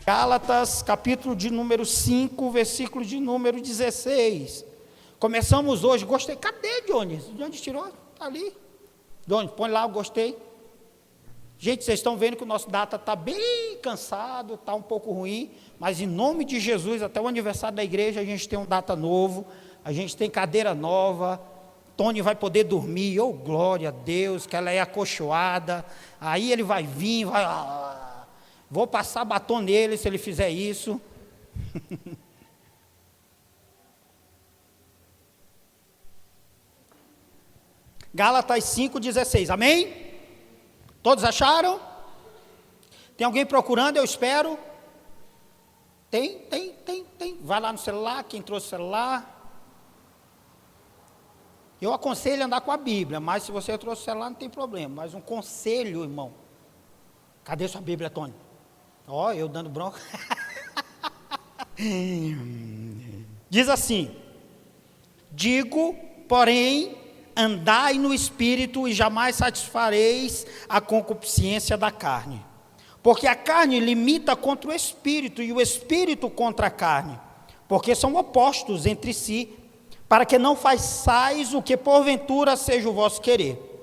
Gálatas, capítulo de número 5, versículo de número 16. Começamos hoje, gostei. Cadê, Jones? De onde tirou? Está ali. Jones, põe lá o gostei. Gente, vocês estão vendo que o nosso data está bem cansado, está um pouco ruim, mas em nome de Jesus, até o aniversário da igreja, a gente tem um data novo, a gente tem cadeira nova, Tony vai poder dormir, oh glória a Deus, que ela é acolchoada, aí ele vai vir, vou passar batom nele se ele fizer isso. Gálatas 5,16, amém? Todos acharam? Tem alguém procurando? Eu espero. Tem. Vai lá no celular, quem trouxe o celular. Eu aconselho andar com a Bíblia, mas se você trouxe o celular não tem problema. Mas um conselho, irmão. Cadê sua Bíblia, Tony? Ó, eu dando bronca. Diz assim: digo, porém, andai no Espírito e jamais satisfareis a concupiscência da carne. Porque a carne limita contra o Espírito e o Espírito contra a carne. Porque são opostos entre si, para que não façais o que porventura seja o vosso querer.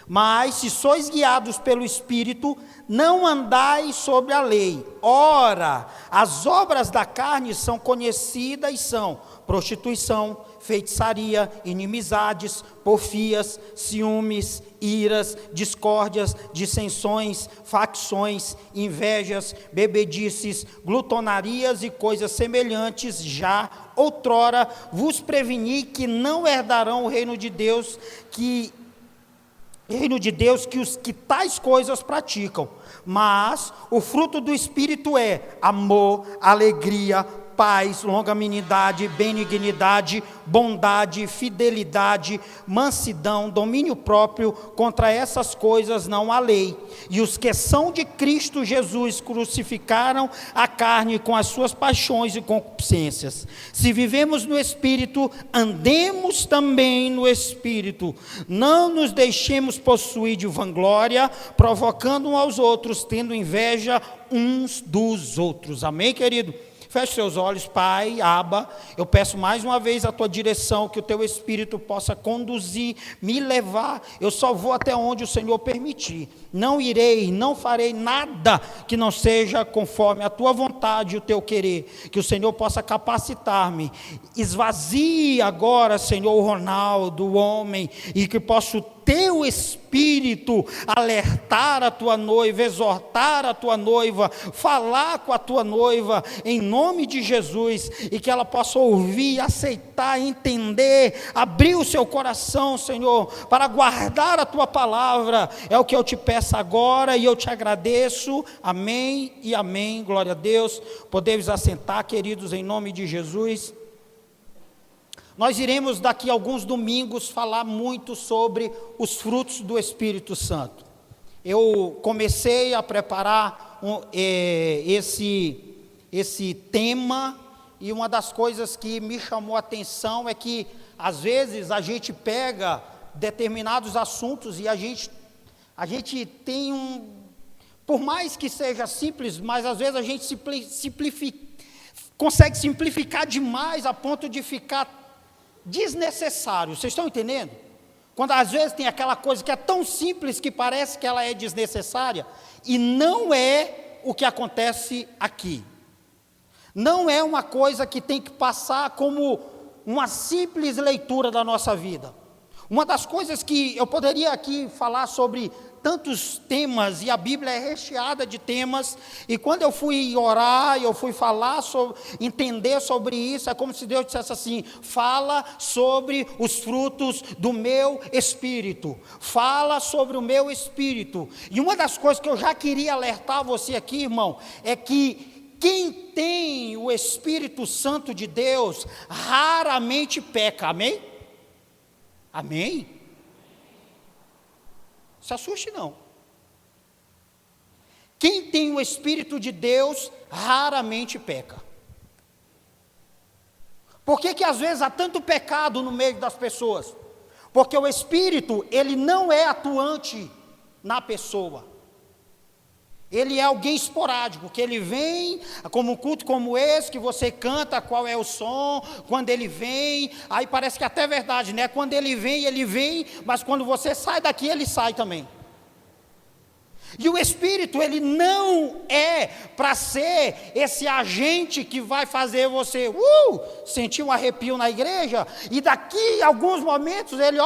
Mas se sois guiados pelo Espírito, não andais sobre a lei. Ora, as obras da carne são conhecidas e são prostituição, feitiçaria, inimizades, porfias, ciúmes, iras, discórdias, dissensões, facções, invejas, bebedices, glutonarias e coisas semelhantes. Já outrora vos preveni que não herdarão o reino de Deus, que os que tais coisas praticam. Mas o fruto do Espírito é amor, alegria, paz, longanimidade, benignidade, bondade, fidelidade, mansidão, domínio próprio. Contra essas coisas não há lei. E os que são de Cristo Jesus crucificaram a carne com as suas paixões e concupiscências. Se vivemos no Espírito, andemos também no Espírito. Não nos deixemos possuir de vanglória, provocando uns aos outros, tendo inveja uns dos outros. Amém, querido? Feche seus olhos, Pai, Abba, eu peço mais uma vez a Tua direção, que o Teu Espírito possa conduzir, me levar, eu só vou até onde o Senhor permitir, não irei, não farei nada que não seja conforme a Tua vontade e o Teu querer, que o Senhor possa capacitar-me, esvazie agora, Senhor, o Ronaldo, o homem, e que possa o Teu Espírito alertar a Tua noiva, exortar a Tua noiva, falar com a Tua noiva, em nome de Jesus, e que ela possa ouvir, aceitar, entender, abrir o seu coração, Senhor, para guardar a Tua palavra. É o que eu te peço agora, e eu te agradeço. Amém e amém. Glória a Deus. Podemos assentar, queridos, em nome de Jesus. Nós iremos daqui a alguns domingos falar muito sobre os frutos do Espírito Santo. Eu comecei a preparar esse tema, e uma das coisas que me chamou a atenção é que às vezes a gente pega determinados assuntos e a gente tem por mais que seja simples, mas às vezes a gente consegue simplificar demais a ponto de ficar desnecessário. Vocês estão entendendo? Quando às vezes tem aquela coisa que é tão simples que parece que ela é desnecessária, e não é o que acontece aqui. Não é uma coisa que tem que passar como uma simples leitura da nossa vida. Uma das coisas que eu poderia aqui falar sobre tantos temas, e a Bíblia é recheada de temas, e quando eu fui orar, eu fui falar entender sobre isso, é como se Deus dissesse assim: fala sobre os frutos do meu Espírito, fala sobre o meu Espírito. E uma das coisas que eu já queria alertar você aqui, irmão, é que quem tem o Espírito Santo de Deus, raramente peca. Amém? Amém? Se assuste não. Quem tem o Espírito de Deus, raramente peca. Por que às vezes há tanto pecado no meio das pessoas? Porque o Espírito, ele não é atuante na pessoa. Ele é alguém esporádico, que ele vem, como um culto como esse, que você canta qual é o som, quando ele vem, aí parece que até é verdade, né? Quando ele vem, mas quando você sai daqui, ele sai também. E o Espírito, ele não é para ser esse agente que vai fazer você sentir um arrepio na igreja, e daqui a alguns momentos ele,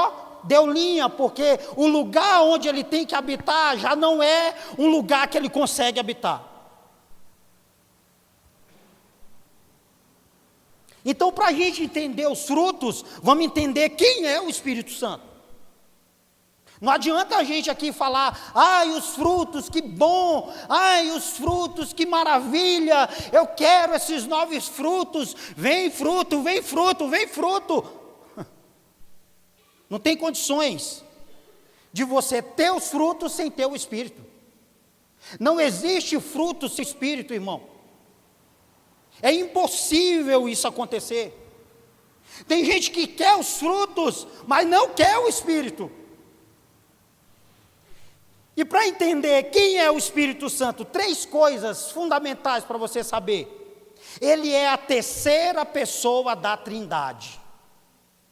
deu linha, porque o lugar onde ele tem que habitar já não é um lugar que ele consegue habitar. Então, para a gente entender os frutos, vamos entender quem é o Espírito Santo. Não adianta a gente aqui falar, os frutos, que bom, os frutos, que maravilha, eu quero esses novos frutos, vem fruto, vem fruto, vem fruto. Não tem condições de você ter os frutos sem ter o Espírito. Não existe fruto sem Espírito, irmão. É impossível isso acontecer. Tem gente que quer os frutos, mas não quer o Espírito. E para entender quem é o Espírito Santo, 3 coisas fundamentais para você saber. Ele é a terceira pessoa da Trindade.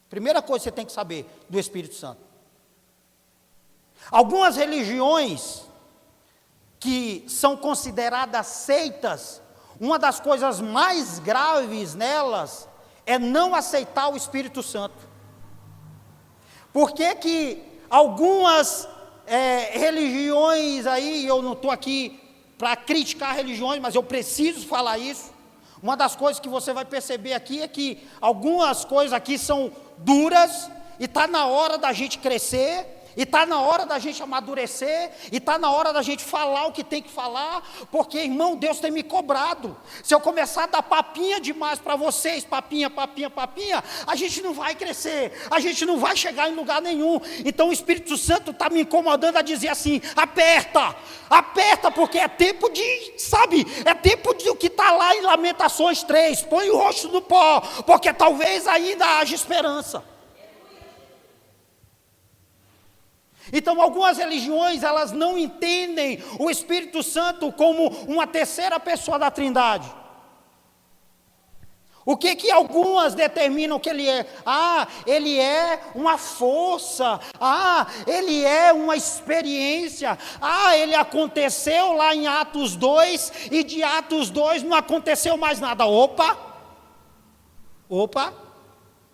Primeira coisa que você tem que saber do Espírito Santo. Algumas religiões que são consideradas seitas, uma das coisas mais graves nelas é não aceitar o Espírito Santo. Por que algumas religiões aí, eu não estou aqui para criticar religiões, mas eu preciso falar isso. Uma das coisas que você vai perceber aqui é que algumas coisas aqui são duras, e está na hora da gente crescer, e está na hora da gente amadurecer, e está na hora da gente falar o que tem que falar, porque, irmão, Deus tem me cobrado. Se eu começar a dar papinha demais para vocês, papinha, a gente não vai crescer, a gente não vai chegar em lugar nenhum. Então o Espírito Santo está me incomodando a dizer assim, aperta, porque é tempo de, é tempo de o que está lá em Lamentações 3, põe o rosto no pó, porque talvez ainda haja esperança. Então algumas religiões, elas não entendem o Espírito Santo como uma terceira pessoa da Trindade. O que algumas determinam que ele é? Ele é uma força, ele é uma experiência, ele aconteceu lá em Atos 2, e de Atos 2 não aconteceu mais nada. Opa,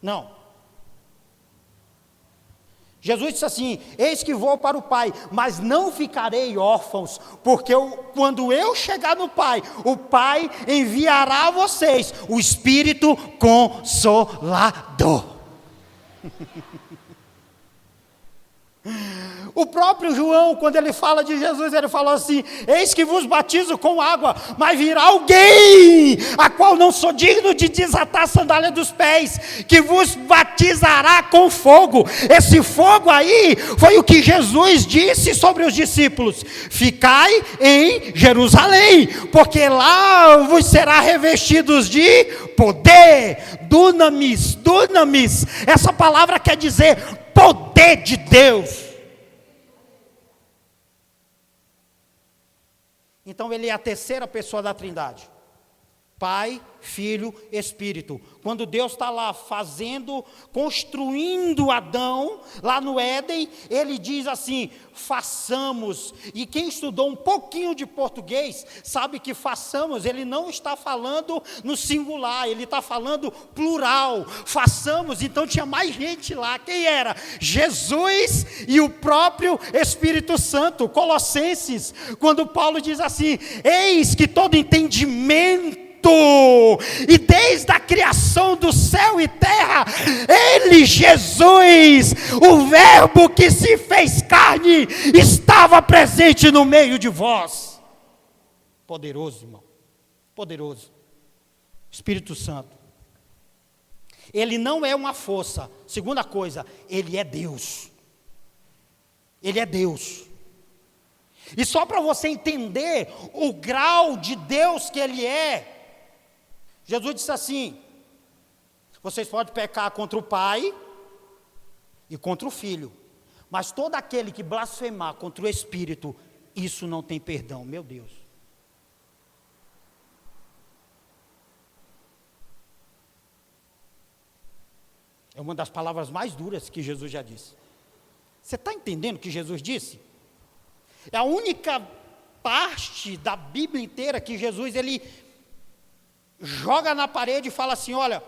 não. Jesus disse assim, eis que vou para o Pai, mas não ficarei órfãos, porque quando eu chegar no Pai, o Pai enviará a vocês o Espírito Consolador. O próprio João, quando ele fala de Jesus, ele falou assim, eis que vos batizo com água, mas virá alguém, a qual não sou digno de desatar a sandália dos pés, que vos batizará com fogo. Esse fogo aí, foi o que Jesus disse sobre os discípulos, ficai em Jerusalém, porque lá vos será revestidos de poder, dunamis, essa palavra quer dizer poder de Deus. Então ele é a terceira pessoa da Trindade. Pai, Filho, Espírito. Quando Deus está lá construindo Adão, lá no Éden, ele diz assim, façamos. E quem estudou um pouquinho de português, sabe que façamos, ele não está falando no singular, ele está falando plural. Façamos, então tinha mais gente lá. Quem era? Jesus e o próprio Espírito Santo. Colossenses, quando Paulo diz assim, eis que todo entendimento, e desde a criação do céu e terra, ele, Jesus, o verbo que se fez carne, estava presente no meio de vós. Poderoso, irmão, poderoso. Espírito Santo, ele não é uma força. Segunda coisa, ele é Deus. Ele é Deus. E só para você entender o grau de Deus que ele é, Jesus disse assim, vocês podem pecar contra o Pai e contra o Filho, mas todo aquele que blasfemar contra o Espírito, isso não tem perdão, meu Deus. É uma das palavras mais duras que Jesus já disse. Você está entendendo o que Jesus disse? É a única parte da Bíblia inteira que Jesus, ele joga na parede e fala assim, olha,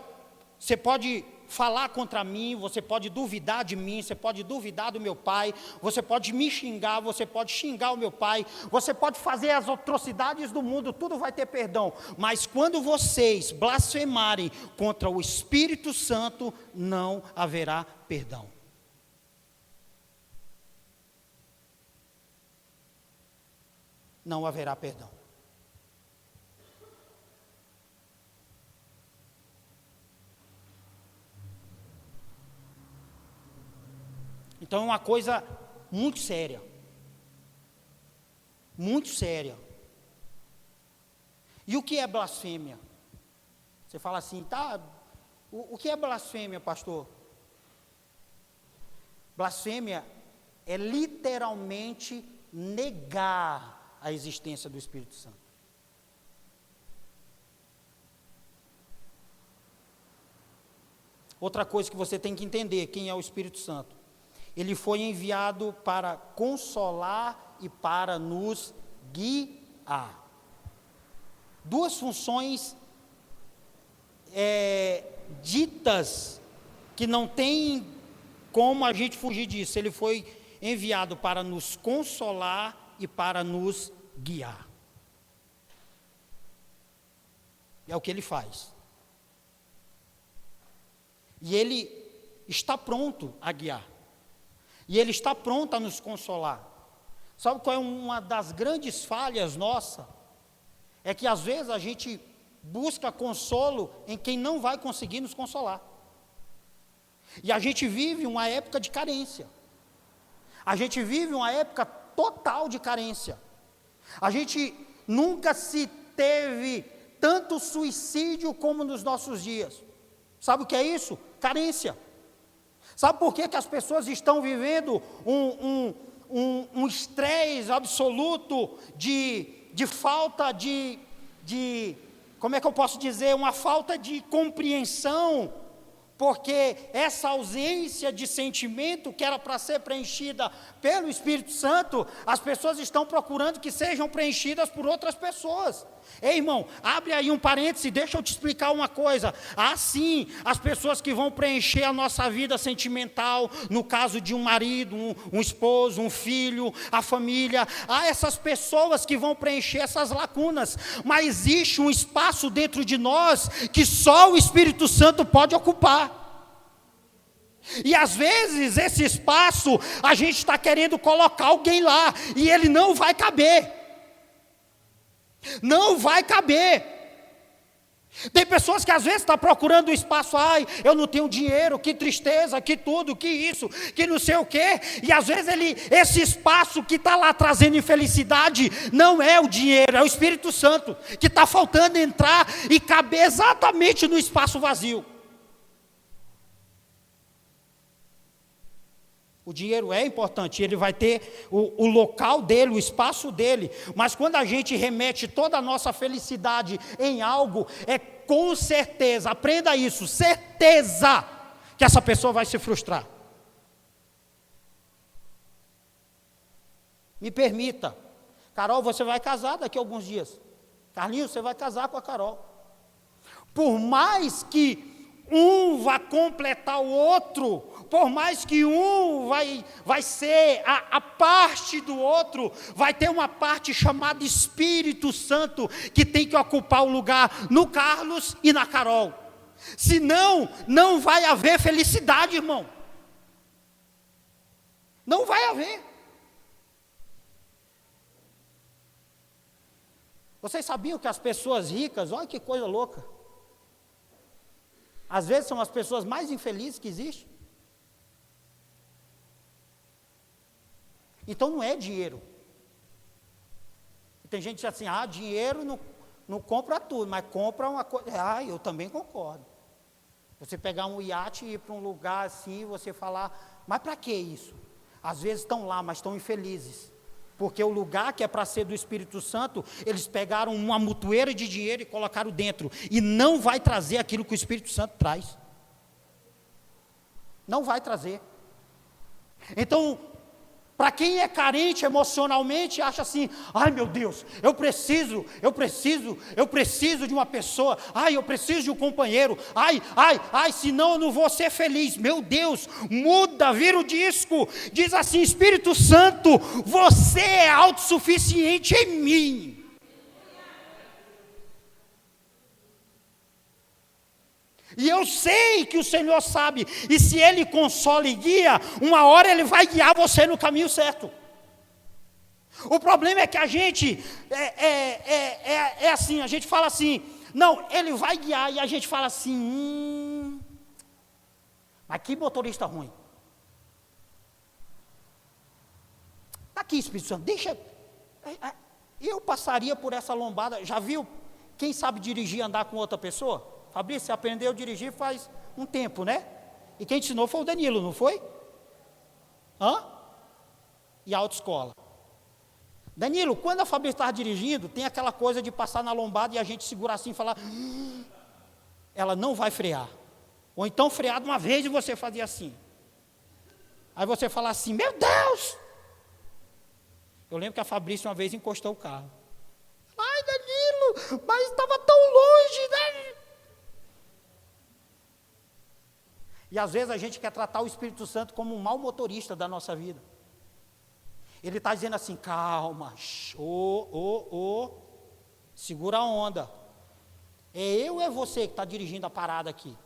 você pode falar contra mim, você pode duvidar de mim, você pode duvidar do meu pai, você pode me xingar, você pode xingar o meu pai, você pode fazer as atrocidades do mundo, tudo vai ter perdão, mas quando vocês blasfemarem contra o Espírito Santo, não haverá perdão. Não haverá perdão. Então é uma coisa muito séria. Muito séria. E o que é blasfêmia? Você fala assim, tá, o que é blasfêmia, pastor? Blasfêmia é literalmente negar a existência do Espírito Santo. Outra coisa que você tem que entender, quem é o Espírito Santo? Ele foi enviado para consolar e para nos guiar. Duas funções ditas que não tem como a gente fugir disso. Ele foi enviado para nos consolar e para nos guiar. É o que ele faz. E ele está pronto a guiar. E ele está pronto a nos consolar. Sabe qual é uma das grandes falhas nossa? É que às vezes a gente busca consolo em quem não vai conseguir nos consolar. E a gente vive uma época de carência. A gente vive uma época total de carência. A gente nunca se teve tanto suicídio como nos nossos dias. Sabe o que é isso? Carência. Sabe por que as pessoas estão vivendo um estresse absoluto de falta de, como é que eu posso dizer, uma falta de compreensão? Porque essa ausência de sentimento que era para ser preenchida pelo Espírito Santo, as pessoas estão procurando que sejam preenchidas por outras pessoas. Ei, irmão, abre aí um parêntese, deixa eu te explicar uma coisa. Assim, as pessoas que vão preencher a nossa vida sentimental, no caso de um marido, um esposo, um filho, a família, há essas pessoas que vão preencher essas lacunas, mas existe um espaço dentro de nós que só o Espírito Santo pode ocupar. E às vezes esse espaço a gente está querendo colocar alguém lá e ele não vai caber. Não vai caber. Tem pessoas que às vezes estão procurando um espaço, ai, eu não tenho dinheiro, que tristeza, que tudo, que isso, que não sei o quê. E às vezes esse espaço que está lá trazendo infelicidade não é o dinheiro, é o Espírito Santo que está faltando entrar e caber exatamente no espaço vazio. O dinheiro é importante, ele vai ter o local dele, o espaço dele, mas quando a gente remete toda a nossa felicidade em algo, é com certeza, aprenda isso, certeza, que essa pessoa vai se frustrar. Me permita, Carol, você vai casar daqui a alguns dias. Carlinhos, você vai casar com a Carol. Por mais que um vá completar o outro, por mais que um vai ser a parte do outro, vai ter uma parte chamada Espírito Santo, que tem que ocupar o lugar no Carlos e na Carol. Senão, não vai haver felicidade, irmão. Não vai haver. Vocês sabiam que as pessoas ricas, olha que coisa louca, às vezes são as pessoas mais infelizes que existem? Então não é dinheiro. Tem gente que diz assim, dinheiro não compra tudo, mas compra uma coisa. Eu também concordo. Você pegar um iate e ir para um lugar assim, você falar, mas para que isso? Às vezes estão lá, mas estão infelizes. Porque o lugar que é para ser do Espírito Santo, eles pegaram uma mutueira de dinheiro e colocaram dentro. E não vai trazer aquilo que o Espírito Santo traz. Não vai trazer. Então, para quem é carente emocionalmente, acha assim: ai meu Deus, eu preciso de uma pessoa, ai, eu preciso de um companheiro, ai, senão eu não vou ser feliz. Meu Deus, muda, vira o disco, diz assim: Espírito Santo, você é autossuficiente em mim. E eu sei que o Senhor sabe, e se Ele consola e guia, uma hora Ele vai guiar você no caminho certo. O problema é que a gente é assim, a gente fala assim: não, Ele vai guiar, e a gente fala assim: mas que motorista ruim. Está aqui, Espírito Santo, deixa. Eu passaria por essa lombada. Já viu quem sabe dirigir e andar com outra pessoa? Fabrício, você aprendeu a dirigir faz um tempo, né? E quem te ensinou foi o Danilo, não foi? E a autoescola. Danilo, quando a Fabrício estava dirigindo, tem aquela coisa de passar na lombada e a gente segurar assim e falar: ela não vai frear. Ou então frear de uma vez e você fazia assim. Aí você fala assim: meu Deus! Eu lembro que a Fabrício uma vez encostou o carro. Ai, Danilo, mas estava tão longe, né? E às vezes a gente quer tratar o Espírito Santo como um mau motorista da nossa vida. Ele está dizendo assim: calma, segura a onda. É eu ou é você que está dirigindo a parada aqui?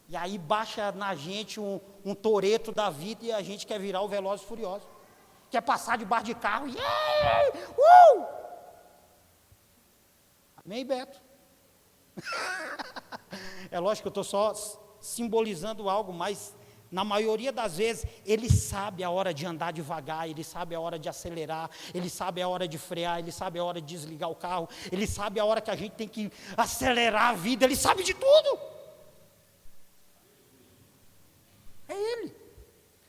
E aí baixa na gente um toreto da vida e a gente quer virar o Velozes e Furiosos. Quer passar debaixo de carro. Amém, Beto? É lógico que eu estou só simbolizando algo, mas na maioria das vezes ele sabe a hora de andar devagar, ele sabe a hora de acelerar, ele sabe a hora de frear, ele sabe a hora de desligar o carro, ele sabe a hora que a gente tem que acelerar a vida, ele sabe de tudo. É ele.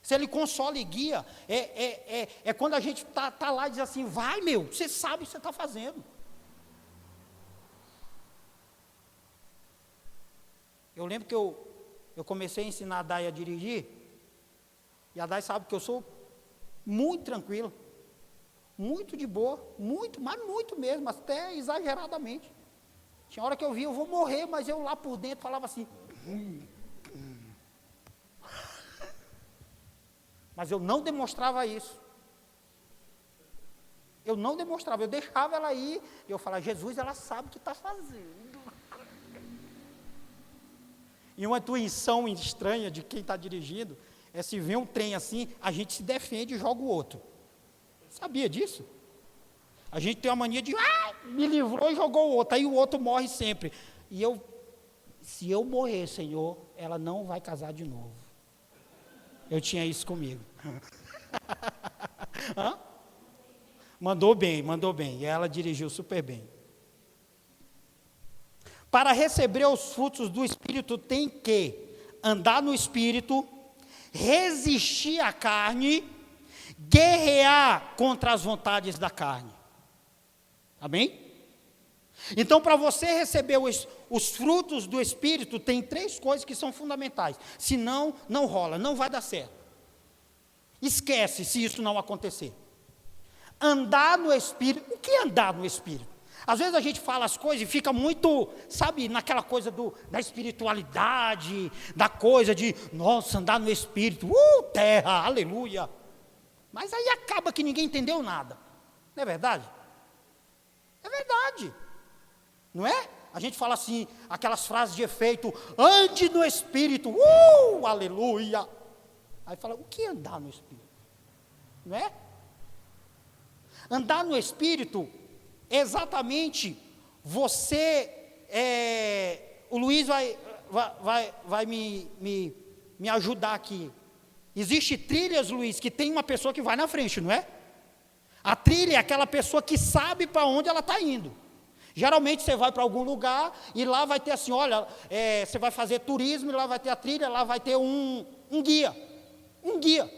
Se ele consola e guia, é quando a gente está lá e diz assim: vai meu, você sabe o que você está fazendo. Eu lembro que eu comecei a ensinar a Dai a dirigir, e a Dai sabe que eu sou muito tranquilo, muito de boa, mas muito mesmo, até exageradamente. Tinha hora que eu via: eu vou morrer, mas eu lá por dentro falava assim. Mas eu não demonstrava isso. Eu não demonstrava, eu deixava ela ir, e eu falava: Jesus, ela sabe o que está fazendo. E uma intuição estranha de quem está dirigindo é: se vê um trem assim, a gente se defende e joga o outro. Sabia disso? A gente tem uma mania de: me livrou e jogou o outro, aí o outro morre sempre. E se eu morrer, Senhor, ela não vai casar de novo. Eu tinha isso comigo. Mandou bem, e ela dirigiu super bem. Para receber os frutos do Espírito, tem que andar no Espírito, resistir à carne, guerrear contra as vontades da carne. Amém? Então, para você receber os frutos do Espírito, tem 3 coisas que são fundamentais. Senão, não rola, não vai dar certo. Esquece se isso não acontecer. Andar no Espírito. O que é andar no Espírito? Às vezes a gente fala as coisas e fica muito, sabe, naquela coisa da espiritualidade, da coisa de: nossa, andar no Espírito, terra, aleluia. Mas aí acaba que ninguém entendeu nada. Não é verdade? É verdade. Não é? A gente fala assim, aquelas frases de efeito: ande no Espírito, aleluia. Aí fala: o que é andar no Espírito? Não é? Andar no Espírito, exatamente, você, o Luiz vai me ajudar aqui. Existe trilhas, Luiz, que tem uma pessoa que vai na frente, não é? A trilha é aquela pessoa que sabe para onde ela está indo. Geralmente você vai para algum lugar e lá vai ter assim: olha, você vai fazer turismo e lá vai ter a trilha, lá vai ter um guia. Um guia.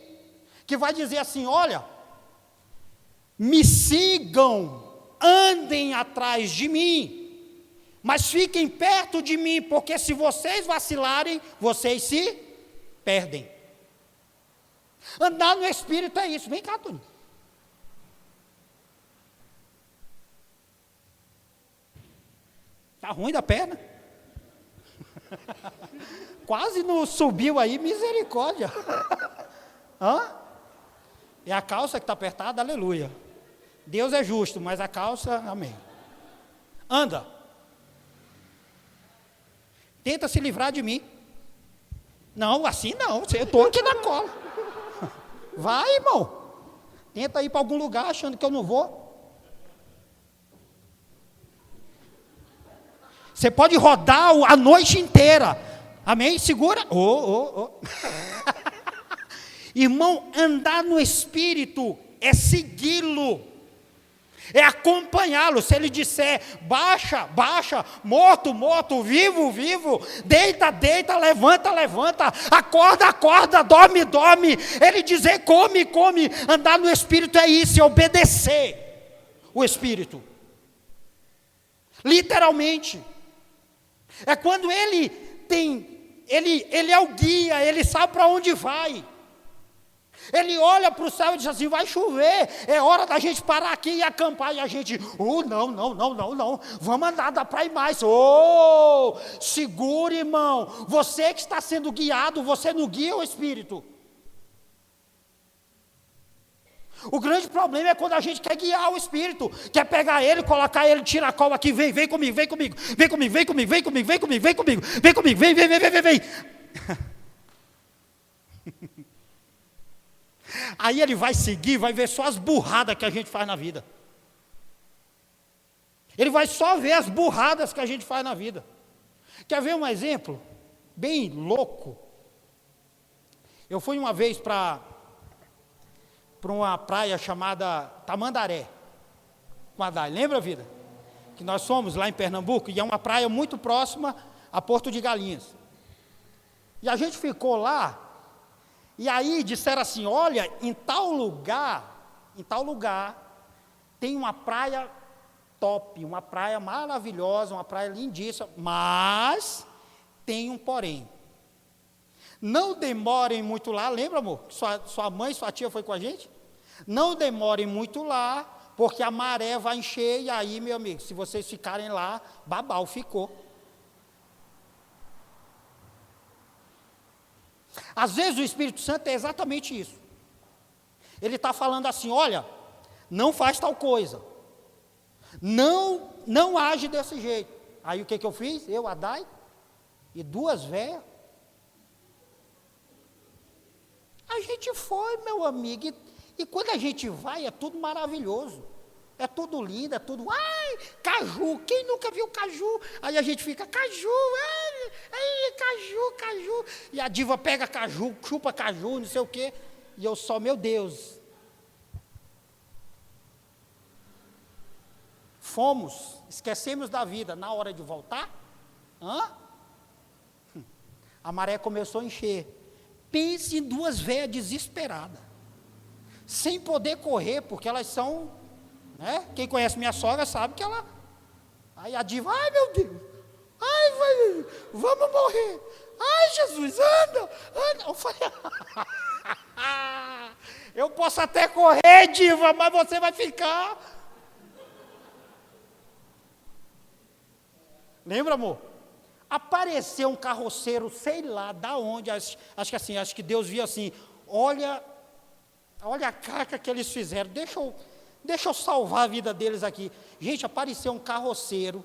que vai dizer assim: olha, me sigam, andem atrás de mim, mas fiquem perto de mim, porque se vocês vacilarem, vocês se perdem. Andar no Espírito é isso. Vem cá, Tony. Está ruim da perna? Quase não subiu aí, misericórdia. Hã? É a calça que está apertada, aleluia. Deus é justo, mas a calça, amém. Anda. Tenta se livrar de mim. Não, assim não, eu estou aqui na cola. Vai, irmão. Tenta ir para algum lugar achando que eu não vou. Você pode rodar a noite inteira. Amém? Segura. Irmão, andar no Espírito é segui-lo, é acompanhá-lo. Se ele disser baixa, baixa, morto, morto, vivo, vivo, deita, deita, levanta, levanta, acorda, acorda, dorme, dorme. Ele dizer come, come. Andar no Espírito é isso, é obedecer o Espírito. Literalmente. É quando ele é o guia, ele sabe para onde vai. Ele olha para o céu e diz assim: vai chover, é hora da gente parar aqui e acampar. E a gente, não, vamos andar, dá para ir mais. Segure, irmão, você que está sendo guiado, você não guia o Espírito. O grande problema é quando a gente quer guiar o Espírito, quer pegar ele, colocar ele, tira a cola aqui, vem comigo, vem comigo, vem comigo, vem comigo, vem comigo, vem comigo, vem comigo, vem comigo, vem. Aí ele vai seguir, vai ver só as burradas que a gente faz na vida. Ele vai só ver as burradas que a gente faz na vida. Quer ver um exemplo bem louco? Eu fui uma vez para uma praia chamada Tamandaré, Guadalajara. Lembra, vida? Que nós fomos lá em Pernambuco, e é uma praia muito próxima a Porto de Galinhas. E a gente ficou lá, e aí disseram assim: olha, em tal lugar, tem uma praia top, uma praia maravilhosa, uma praia lindíssima, mas tem um porém. Não demorem muito lá, lembra, amor? Sua mãe, sua tia foi com a gente? Não demorem muito lá, porque a maré vai encher, e aí, meu amigo, se vocês ficarem lá, babau ficou. Às vezes o Espírito Santo é exatamente isso. Ele está falando assim: olha, não faz tal coisa, não age desse jeito. Aí o que eu fiz? Eu, Adai, e duas véias. A gente foi, meu amigo, e quando a gente vai, é tudo maravilhoso, é tudo lindo, é tudo, ai, caju, quem nunca viu caju? Aí a gente fica, caju, caju, e a diva pega caju, chupa caju, não sei o quê, e eu só, meu Deus. Fomos, esquecemos da vida, na hora de voltar, a maré começou a encher. Pense em duas velhas desesperadas, sem poder correr, porque elas são, né? Quem conhece minha sogra sabe que ela, aí a diva, ai meu Deus, ai, vamos morrer, ai Jesus, anda. Eu falei, eu posso até correr, diva, mas você vai ficar. Lembra, amor? Apareceu um carroceiro, sei lá da onde, acho que Deus viu assim: olha a carga que eles fizeram, deixa eu salvar a vida deles aqui. Gente, apareceu um carroceiro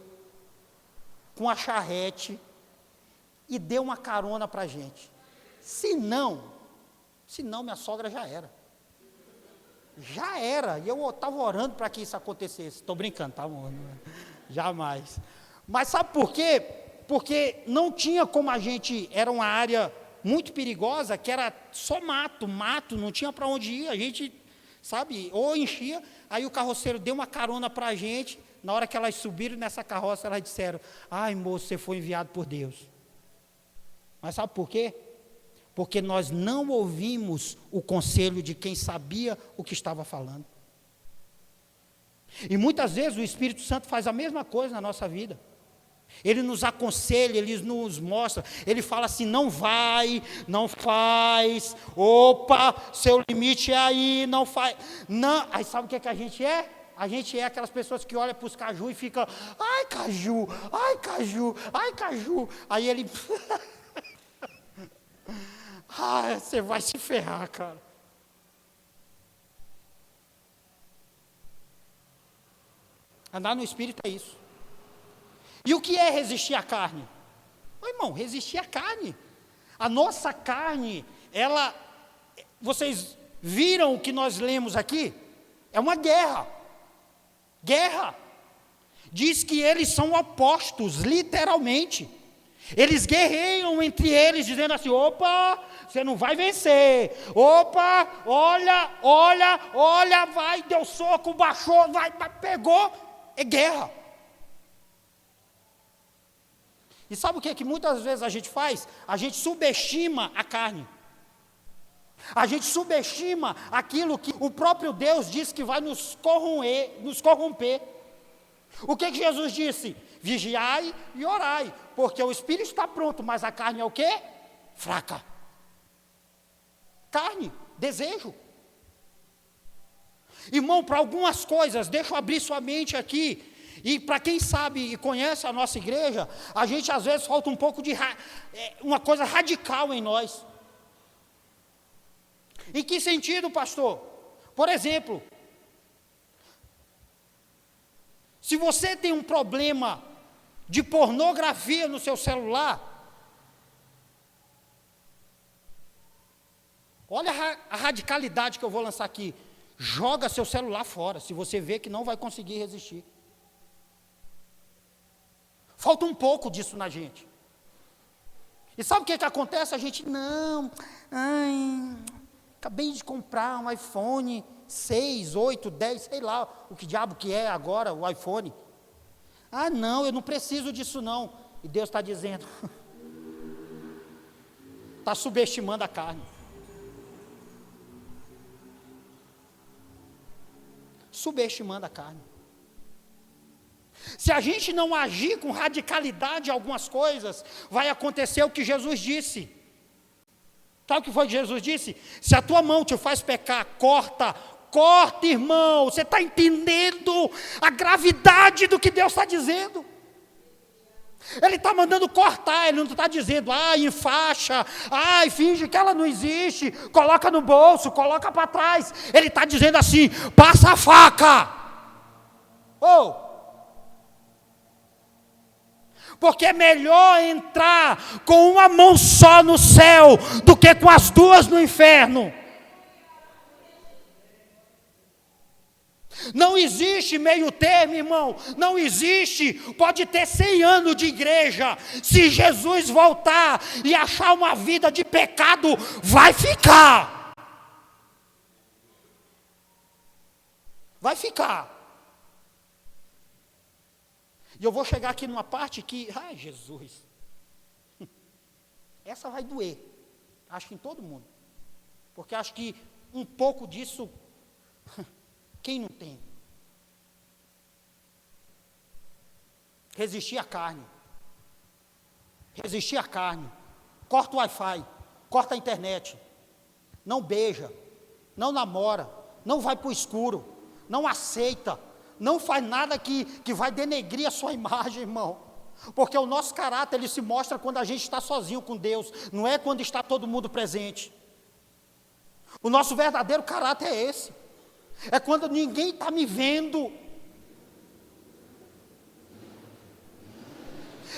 com a charrete e deu uma carona para a gente. Se não, minha sogra já era. E eu estava orando para que isso acontecesse. Estou brincando, tá, amor? Jamais. Mas sabe por quê? Porque não tinha como a gente, era uma área muito perigosa, que era só mato, não tinha para onde ir, a gente, sabe, ou enchia, aí o carroceiro deu uma carona para a gente, na hora que elas subiram nessa carroça, elas disseram: ai moço, você foi enviado por Deus. Mas sabe por quê? Porque nós não ouvimos o conselho de quem sabia o que estava falando. E muitas vezes o Espírito Santo faz a mesma coisa na nossa vida. Ele nos aconselha, ele nos mostra, ele fala assim, não vai, não faz, opa, seu limite é aí, não faz, não. Aí sabe o que a gente é? A gente é aquelas pessoas que olham para os caju e ficam, ai caju, ai caju, ai caju. Aí ele, ai, você vai se ferrar, cara. Andar no Espírito é isso. E o que é resistir à carne? Ô, irmão, resistir à carne. A nossa carne, ela, vocês viram o que nós lemos aqui? É uma guerra. Guerra. Diz que eles são opostos, literalmente. Eles guerreiam entre eles, dizendo assim, opa, você não vai vencer. Opa, olha, vai, deu soco, baixou, vai, pegou. É guerra. E sabe o que muitas vezes a gente faz? A gente subestima a carne. A gente subestima aquilo que o próprio Deus diz que vai nos corromper. O que Jesus disse? Vigiai e orai, porque o espírito está pronto, mas a carne é o quê? Fraca. Carne, desejo. Irmão, para algumas coisas, deixa eu abrir sua mente aqui. E para quem sabe e conhece a nossa igreja, a gente às vezes falta um pouco de uma coisa radical em nós. Em que sentido, pastor? Por exemplo, se você tem um problema de pornografia no seu celular, olha a radicalidade que eu vou lançar aqui. Joga seu celular fora, se você vê que não vai conseguir resistir. Falta um pouco disso na gente. E sabe o que acontece? A gente, acabei de comprar um iPhone 6, 8, 10, sei lá, o que diabo que é agora o iPhone. Não, eu não preciso disso não. E Deus está dizendo, está subestimando a carne. Subestimando a carne. Se a gente não agir com radicalidade em algumas coisas, vai acontecer o que Jesus disse. Sabe o que foi que Jesus disse? Se a tua mão te faz pecar, corta, irmão. Você está entendendo a gravidade do que Deus está dizendo? Ele está mandando cortar, ele não está dizendo, enfaixa, finge que ela não existe, coloca no bolso, coloca para trás. Ele está dizendo assim, passa a faca. Porque é melhor entrar com uma mão só no céu do que com as duas no inferno. Não existe meio termo, irmão. Não existe. Pode ter 100 anos de igreja. Se Jesus voltar e achar uma vida de pecado, vai ficar. Vai ficar. E eu vou chegar aqui numa parte que, Jesus, essa vai doer, acho que em todo mundo, porque acho que um pouco disso, quem não tem? Resistir à carne, corta o Wi-Fi, corta a internet, não beija, não namora, não vai para o escuro, não aceita, não faz nada que vai denegrir a sua imagem, irmão. Porque o nosso caráter, ele se mostra quando a gente está sozinho com Deus, não é quando está todo mundo presente. O nosso verdadeiro caráter é esse. É quando ninguém está me vendo.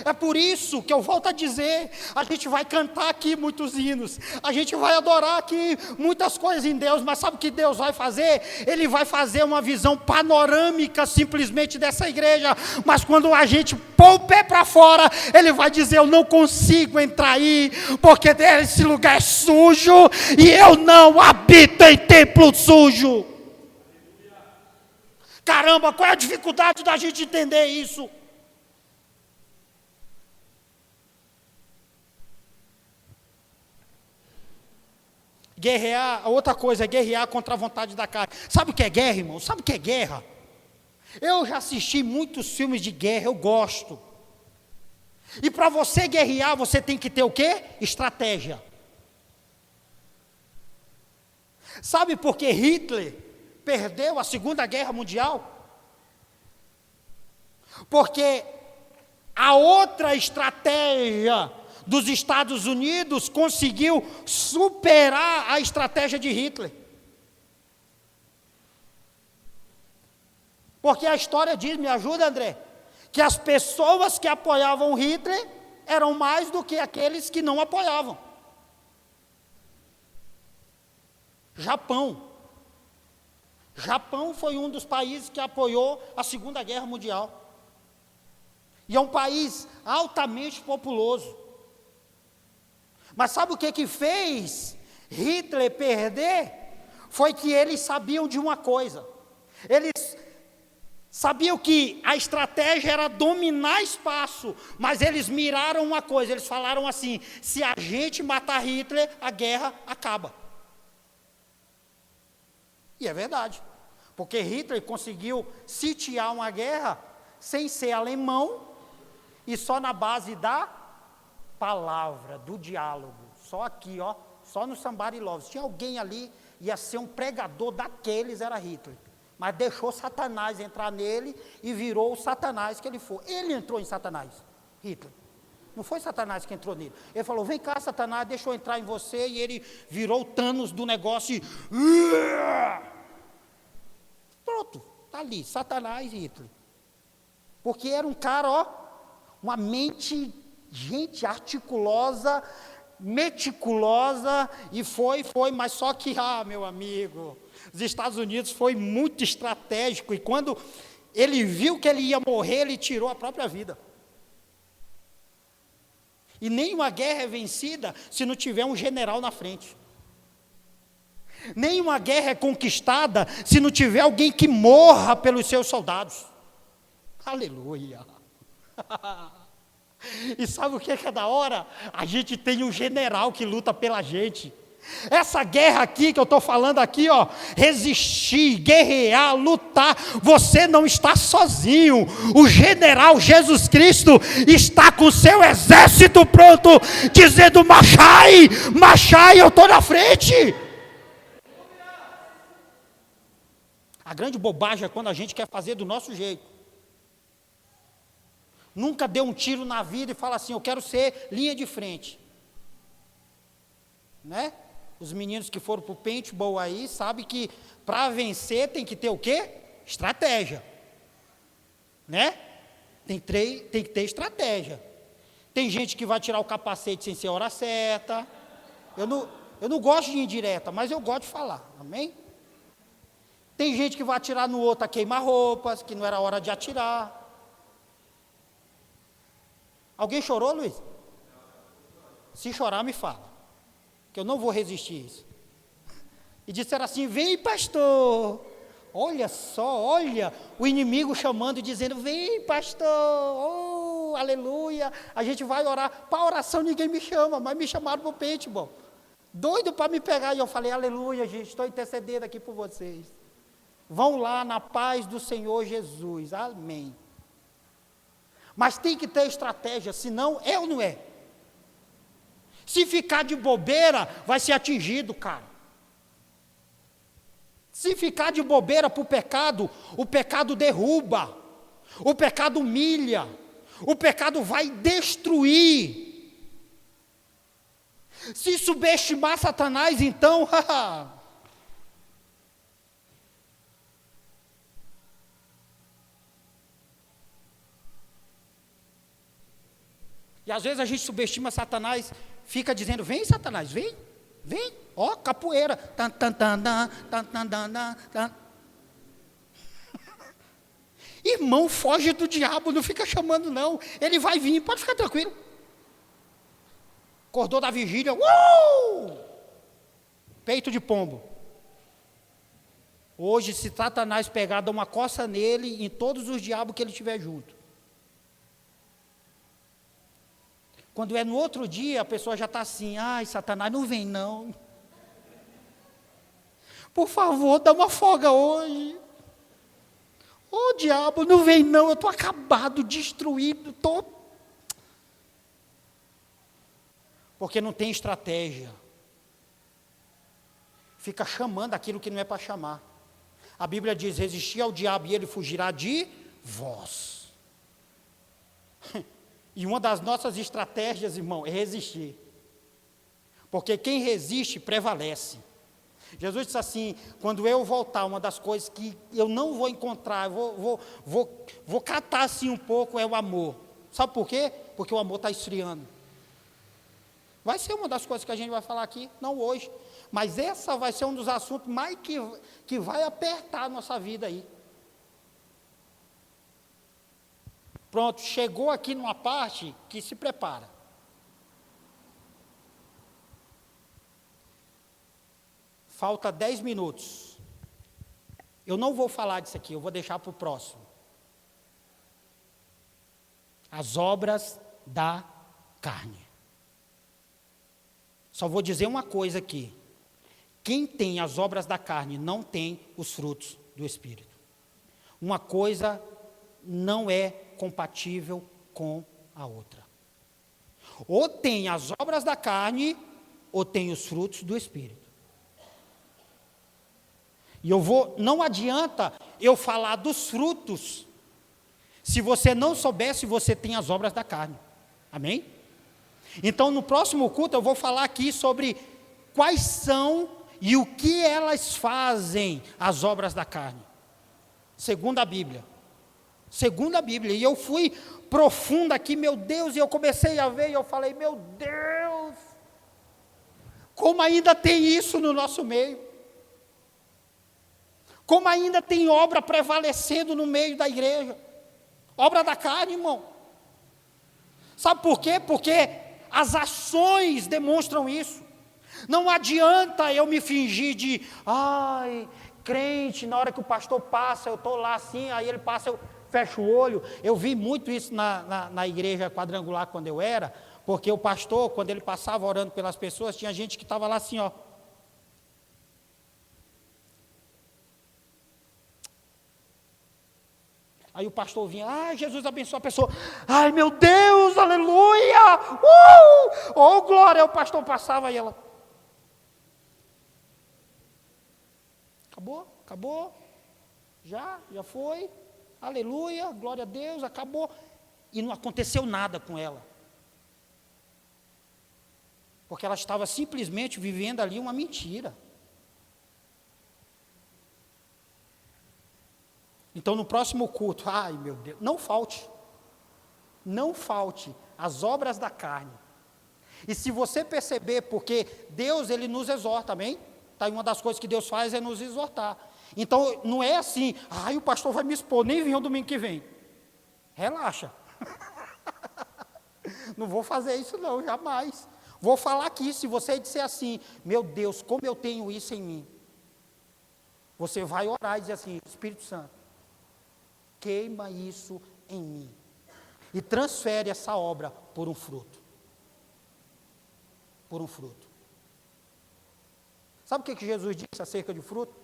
É por isso que eu volto a dizer, a gente vai cantar aqui muitos hinos, a gente vai adorar aqui muitas coisas em Deus, mas sabe o que Deus vai fazer? Ele vai fazer uma visão panorâmica simplesmente dessa igreja, mas quando a gente pôr o pé para fora, Ele vai dizer, eu não consigo entrar aí, porque esse lugar é sujo, e eu não habito em templo sujo. Caramba, qual é a dificuldade da gente entender isso? Guerrear, outra coisa é guerrear contra a vontade da carne. Sabe o que é guerra, irmão? Sabe o que é guerra? Eu já assisti muitos filmes de guerra, eu gosto. E para você guerrear, você tem que ter o quê? Estratégia. Sabe por que Hitler perdeu a Segunda Guerra Mundial? Porque a outra estratégia dos Estados Unidos conseguiu superar a estratégia de Hitler. Porque a história diz, me ajuda, André, que as pessoas que apoiavam Hitler eram mais do que aqueles que não apoiavam. Japão. Japão foi um dos países que apoiou a Segunda Guerra Mundial. E é um país altamente populoso. Mas sabe o que fez Hitler perder? Foi que eles sabiam de uma coisa. Eles sabiam que a estratégia era dominar espaço, mas eles miraram uma coisa, eles falaram assim: se a gente matar Hitler, a guerra acaba. E é verdade, porque Hitler conseguiu sitiar uma guerra sem ser alemão e só na base da palavra, do diálogo. Só aqui, ó, só no Somebody Loves. Tinha alguém ali, ia ser um pregador daqueles, era Hitler. Mas deixou Satanás entrar nele e virou o Satanás que ele foi. Ele entrou em Satanás, Hitler. Não foi Satanás que entrou nele. Ele falou: vem cá, Satanás, deixa eu entrar em você. E ele virou o Thanos do negócio e... Pronto, está ali, Satanás e Hitler. Porque era um cara, ó, uma mente, gente, articulosa, meticulosa, e foi, mas só que, meu amigo, os Estados Unidos foi muito estratégico, e quando ele viu que ele ia morrer, ele tirou a própria vida. E nenhuma guerra é vencida se não tiver um general na frente. Nenhuma guerra é conquistada se não tiver alguém que morra pelos seus soldados. Aleluia! E sabe o que é da hora? A gente tem um general que luta pela gente. Essa guerra aqui que eu estou falando aqui, ó, resistir, guerrear, lutar, você não está sozinho. O general Jesus Cristo está com o seu exército pronto, dizendo: marchai, marchai, eu estou na frente. A grande bobagem é quando a gente quer fazer do nosso jeito. Nunca deu um tiro na vida e fala assim: eu quero ser linha de frente. Né? Os meninos que foram para o paintball aí, sabem que para vencer tem que ter o quê? Estratégia. Né? Tem que ter estratégia. Tem gente que vai tirar o capacete sem ser a hora certa. Eu não gosto de indireta, mas eu gosto de falar. Amém? Tem gente que vai atirar no outro a queima-roupas, que não era hora de atirar. Alguém chorou, Luiz? Se chorar, me fala, que eu não vou resistir isso. E disseram assim: vem, pastor. Olha só, olha, o inimigo chamando e dizendo: vem, pastor, oh, aleluia. A gente vai orar. Para oração ninguém me chama, mas me chamaram para o paintball. Doido para me pegar. E eu falei: aleluia, gente, estou intercedendo aqui por vocês. Vão lá na paz do Senhor Jesus, amém. Mas tem que ter estratégia, senão é ou não é? Se ficar de bobeira, vai ser atingido, cara. Se ficar de bobeira para o pecado derruba, o pecado humilha, o pecado vai destruir. Se subestimar Satanás, então, E às vezes a gente subestima Satanás, fica dizendo: vem, Satanás, vem, vem, ó, capoeira. Tan, tan, tan, tan, tan, tan, tan, tan. Irmão, foge do diabo, não fica chamando não, ele vai vir, pode ficar tranquilo. Acordou da vigília, peito de pombo. Hoje, se Satanás pegar, dá uma coça nele e em todos os diabos que ele tiver junto. Quando é no outro dia, a pessoa já está assim: ai, Satanás, não vem não. Por favor, dá uma folga hoje. Ô diabo, não vem não, eu estou acabado, destruído, estou... Porque não tem estratégia. Fica chamando aquilo que não é para chamar. A Bíblia diz, resistir ao diabo e ele fugirá de vós. E uma das nossas estratégias, irmão, é resistir. Porque quem resiste, prevalece. Jesus disse assim, quando eu voltar, uma das coisas que eu não vou encontrar, vou catar assim um pouco, é o amor. Sabe por quê? Porque o amor está esfriando. Vai ser uma das coisas que a gente vai falar aqui, não hoje. Mas essa vai ser um dos assuntos mais que vai apertar a nossa vida aí. Pronto, chegou aqui numa parte que se prepara. Falta 10 minutos. Eu não vou falar disso aqui, eu vou deixar para o próximo. As obras da carne. Só vou dizer uma coisa aqui. Quem tem as obras da carne não tem os frutos do Espírito. Uma coisa não é compatível com a outra. Ou tem as obras da carne, ou tem os frutos do Espírito. E não adianta eu falar dos frutos, se você não souber se você tem as obras da carne. Amém? Então, no próximo culto, eu vou falar aqui sobre quais são e o que elas fazem, as obras da carne. Segundo a Bíblia. Segundo a Bíblia. E eu fui profundo aqui, meu Deus, e eu comecei a ver, e eu falei, meu Deus, como ainda tem isso no nosso meio. Como ainda tem obra prevalecendo no meio da igreja. Obra da carne, irmão. Sabe por quê? Porque as ações demonstram isso. Não adianta eu me fingir de, crente, na hora que o pastor passa, eu estou lá assim, aí ele passa, eu fecho o olho. Eu vi muito isso na igreja quadrangular quando eu era, porque o pastor, quando ele passava orando pelas pessoas, tinha gente que estava lá assim, ó. Aí o pastor vinha, Jesus abençoa a pessoa, ai meu Deus, aleluia, oh glória, aí o pastor passava e ela, acabou, já foi, aleluia, glória a Deus, acabou, e não aconteceu nada com ela, porque ela estava simplesmente vivendo ali uma mentira. Então, no próximo culto, ai meu Deus, não falte as obras da carne. E se você perceber, porque Deus, Ele nos exorta, amém? Tá, uma das coisas que Deus faz é nos exortar. Então, não é assim, o pastor vai me expor, nem vem o domingo que vem. Relaxa. Não vou fazer isso não, jamais. Vou falar aqui, se você disser assim, meu Deus, como eu tenho isso em mim. Você vai orar e dizer assim, Espírito Santo, queima isso em mim. E transfere essa obra por um fruto. Por um fruto. Sabe o que Jesus disse acerca de fruto?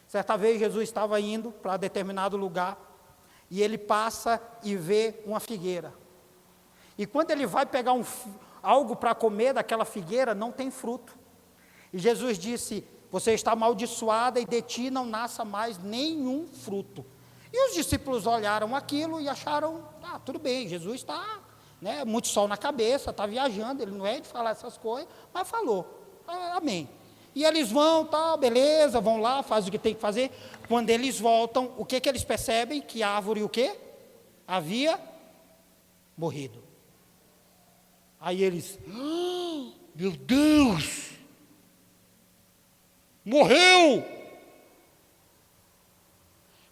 Certa vez Jesus estava indo para determinado lugar, e ele passa e vê uma figueira. E quando ele vai pegar algo para comer daquela figueira, não tem fruto. E Jesus disse, você está amaldiçoada e de ti não nasça mais nenhum fruto. E os discípulos olharam aquilo e acharam, tudo bem, Jesus está, muito sol na cabeça, está viajando, ele não é de falar essas coisas, mas falou, amém. E eles vão, beleza, vão lá, fazem o que tem que fazer. Quando eles voltam, o que eles percebem? Que a árvore o quê? Havia morrido. Aí eles, meu Deus, morreu!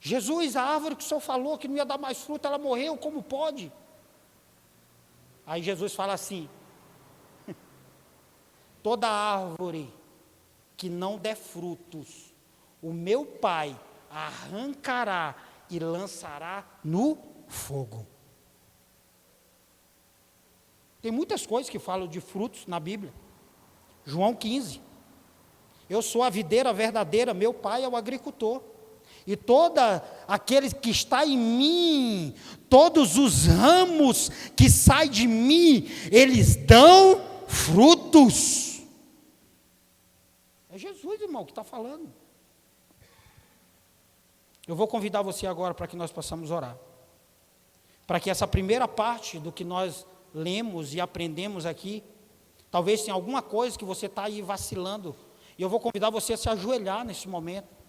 Jesus, a árvore que o Senhor falou que não ia dar mais fruto, ela morreu, como pode? Aí Jesus fala assim, toda árvore que não der frutos, o meu Pai arrancará e lançará no fogo. Tem muitas coisas que falam de frutos na Bíblia. João 15. Eu sou a videira verdadeira, meu pai é o agricultor. E toda aquele que está em mim, todos os ramos que saem de mim, eles dão frutos. É Jesus, irmão, que está falando. Eu vou convidar você agora para que nós possamos orar. Para que essa primeira parte do que nós lemos e aprendemos aqui, talvez tenha alguma coisa que você está aí vacilando. E eu vou convidar você a se ajoelhar nesse momento.